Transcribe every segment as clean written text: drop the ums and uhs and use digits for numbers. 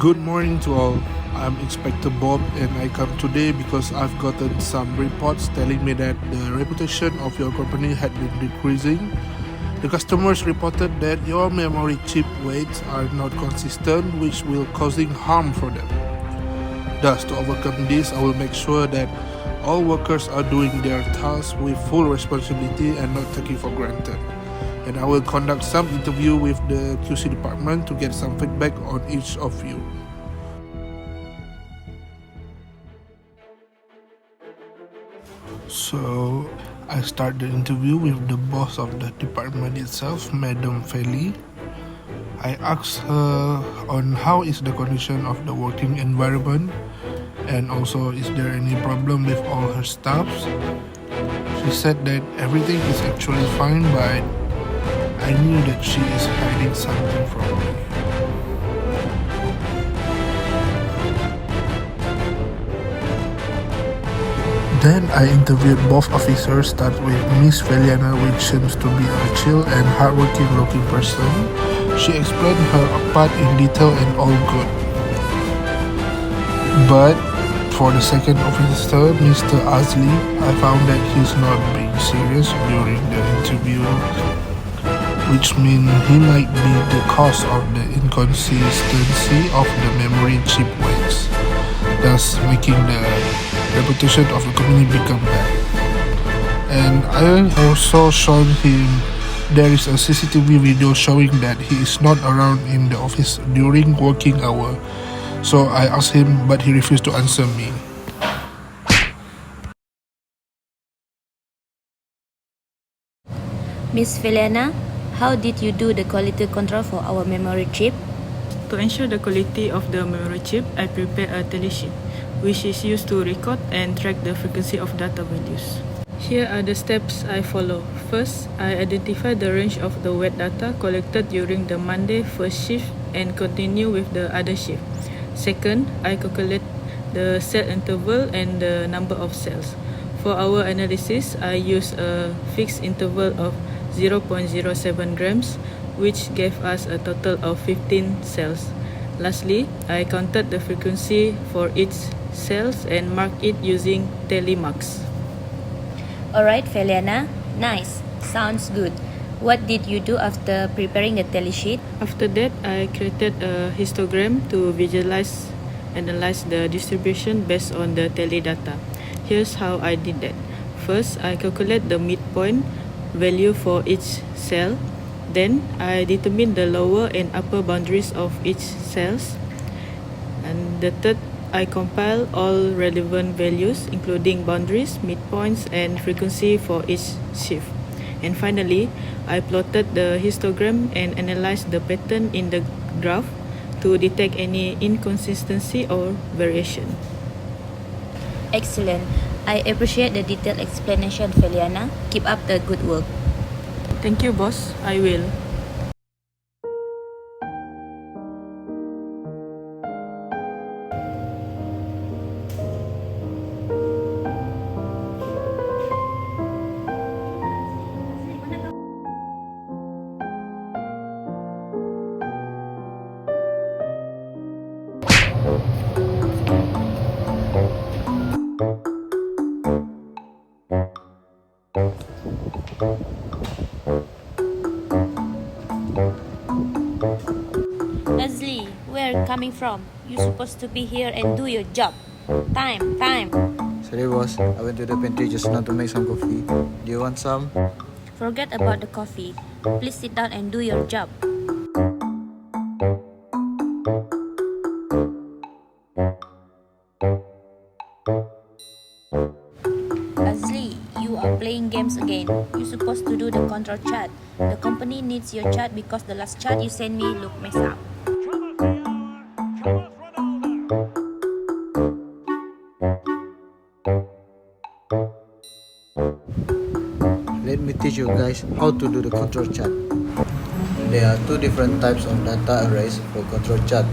Good morning to all. I'm Inspector Bob and I come today because I've gotten some reports telling me that the reputation of your company had been decreasing. The customers reported that your memory chip weights are not consistent, which will causing harm for them. Thus, to overcome this, I will make sure that all workers are doing their tasks with full responsibility and not taking for granted. And I will conduct some interview with the QC department to get some feedback on each of you. So, I start the interview with the boss of the department itself, Madam Felly. I asked her on how is the condition of the working environment and also is there any problem with all her staffs. She said that everything is actually fine, but I knew that she is hiding something from me. Then I interviewed both officers, start with Miss Felyiana, which seems to be a chill and hardworking looking person. She explained her part in detail and all good. But for the second officer, Mr. Azly, I found that he's not being serious during the interview, which means he might be the cause of the inconsistency of the memory chip weights, thus making the reputation of the company become bad. And I also showed him there is a CCTV video showing that he is not around in the office during working hour. So I asked him, but he refused to answer me. Miss Felyiana, how did you do the quality control for our memory chip? To ensure the quality of the memory chip, I prepare a tally sheet, which is used to record and track the frequency of data values. Here are the steps I follow. First, I identify the range of the weight data collected during the Monday first shift and continue with the other shift. Second, I calculate the cell interval and the number of cells. For our analysis, I use a fixed interval of 0.07 grams, which gave us a total of 15 cells. Lastly, I counted the frequency for each cells and marked it using tally marks. Alright, Felyiana, nice. Sounds good. What did you do after preparing the tally sheet? After that, I created a histogram to analyze the distribution based on the tally data. Here's how I did that. First, I calculate the midpoint value for each cell. Then, I determine the lower and upper boundaries of each cells. And the third, I compile all relevant values, including boundaries, midpoints, and frequency for each shift. And finally, I plotted the histogram and analyzed the pattern in the graph to detect any inconsistency or variation. Excellent. I appreciate the detailed explanation, Felyiana. Keep up the good work. Thank you, boss. I will. Azly, where are you coming from? You're supposed to be here and do your job. Time. Sorry boss, I went to the pantry just now to make some coffee. Do you want some? Forget about the coffee. Please sit down and do your job. Azly, you are playing games again. You're supposed to do the control chart. The company needs your chart because the last chart you sent me looked messed up. Let me teach you guys how to do the control chart. There are two different types of data arrays for control chart,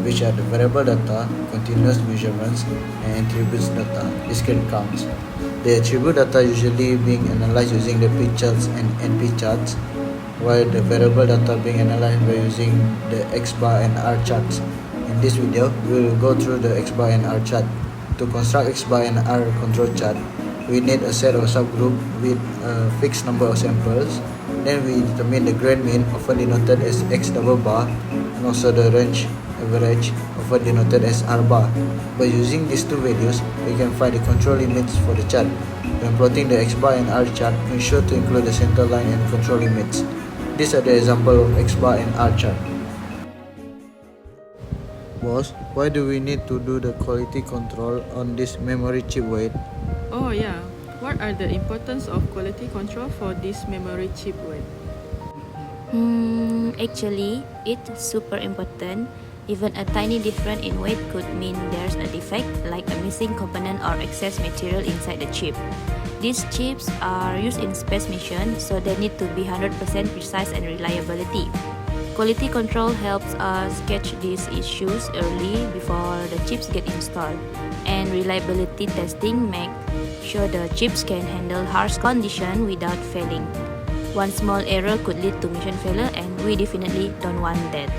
which are the variable data, continuous measurements, and attributes data, discrete counts. The attribute data usually being analyzed using the P charts and NP charts, while the variable data being analyzed by using the X bar and R charts. In this video, we will go through the X bar and R chart. To construct X bar and R control chart, we need a set of subgroup with a fixed number of samples. Then we determine the grand mean, often denoted as X double bar, and also the range average, often denoted as R bar. By using these two values, we can find the control limits for the chart. When plotting the X bar and R chart, make sure to include the center line and control limits. These are the example of X bar and R chart. Boss, why do we need to do the quality control on this memory chip weight? Oh yeah, what are the importance of quality control for this memory chip weight? Actually, it's super important. Even a tiny difference in weight could mean there's a defect, like a missing component or excess material inside the chip. These chips are used in space mission, so they need to be 100% precise and reliability. Quality control helps us catch these issues early before the chips get installed, and reliability testing makes sure the chips can handle harsh conditions without failing. One small error could lead to mission failure, and we definitely don't want that.